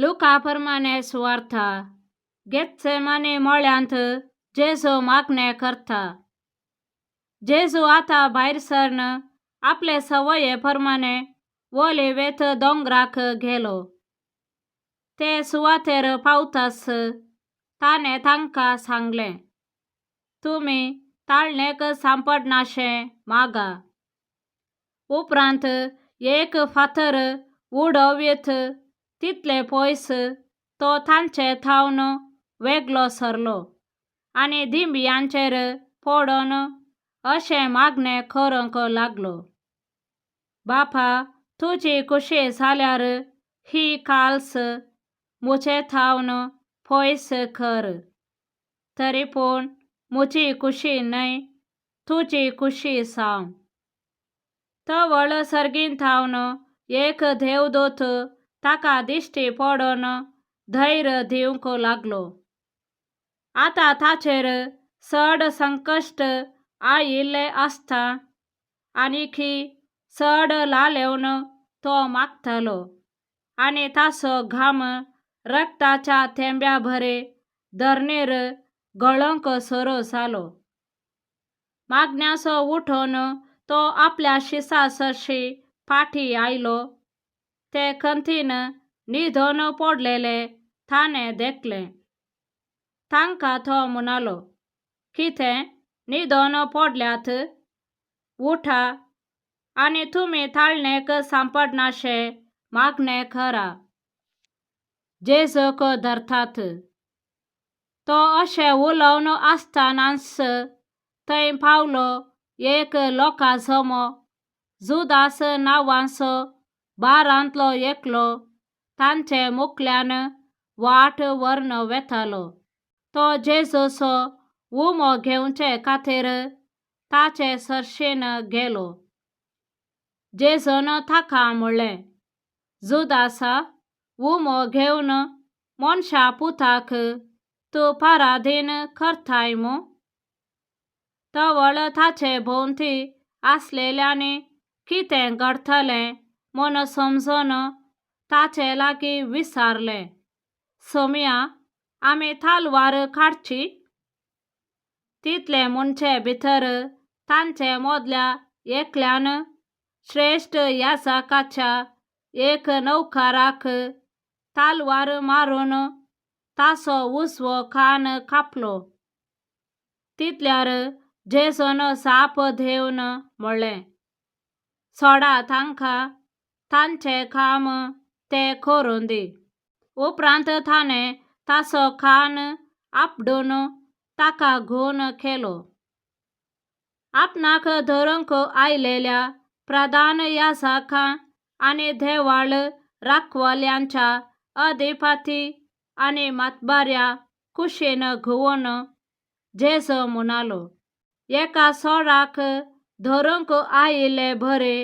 Luca प्रमाणे सुवार्था गेत्सेमाने मळ्यांत जेजू मागणे करता. जेजू आता भायर सरून आपले सवये प्रमाणे ओलिवेत दोंगराक गेलो. ते सुवातेर पावताच ताणे तांकां सांगलें, तुमी ताळणेक सांपडनाशे मागा. उपरांत एक फातर उडोवीत तितले पयस तो तांचे थावन वेगळो सरलो आनी दिंब्यांचेर पडोन अशें मागणें करूंक लागलो, बापा, तुजी खुशी जाल्यार ही काल्स मुझे थावन पयस कर. तरी पूण मुजी खुशी न्हय, तुजी खुशी जावं. तवळ सर्गीन थावन एक देवदूत ताका दिश्टी पडोन धैर्य दिवंक लागलो. आतां ताचेर चड संकश्ट आयिल्ले आसता आनीक चड लालेवन तो मागतालो आनी ताचो घाम रक्ताच्या थेंब्या भरे धरणेर गळोंक सुरू जालो. मागण्याचो उठोन तो आपल्या शिसा सरशी फाटी आयलो. ते खंतीन न्हिदोन पडलेले ताणें देखले. तांकां तो म्हणालो, कितें न्हिदोन पडल्यात? उठा आनी तुमी ताळणेक सांपडनाशे मागणें करा. जेजूक धरतात. तो अशें उलोवन आसतनाच थंय पावलो एक लोकांजमो, जुदास नांवाचो बारांतलो एकलो तांचे मुखल्यान वाट व्हरून वेतालो. तो जेजूचो उमो घेवचे खातीर ताचे सरशीन गेलो. जेजून ताका म्हणलें, जुदासा, उमो घेवन मनशा पुताक तूं पराधीन करताय मू? तवळ ताचे भोंवती आसलेल्यांनी कितें घडतलें म्हूण समजून ताचे लागीं विचारलें, सोमया, आमी तालवार काडची? तितले म्हणचे भितर तांचे मदल्या एकल्यान श्रेष्ठ याजकाच्या एक नौकराक तालवार मारून ताचो उजवो कान कापलो. तितल्यार जेजून जाप दिवन म्हणलें, सोडा तांकां, तांचें काम ते करूं दी. उपरांत ताणें ताचो कान आपटून ताका घुवन केलो. आपणाक धरूंक आयिल्ल्या प्रधान याजकां आनी देवाळ राखवाल्यांच्या अधिपती आनी मातबाऱ्या कुशीन घुवन जेजू म्हणालो, एका सोडाक धरूंक आयिल्ले बरे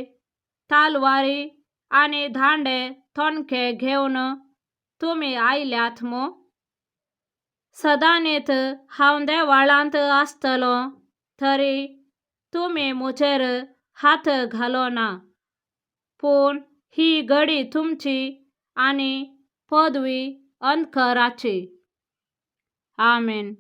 तालवारी आनी धांडे तोणके घेवन तुमी आयल्यात मू? सदांच हांव देवाळांत आसतलो तरी तुमी म्हजेर हात घालोना. पूण ही घडी तुमची आनी पदवी अंधकाराची. आमेन.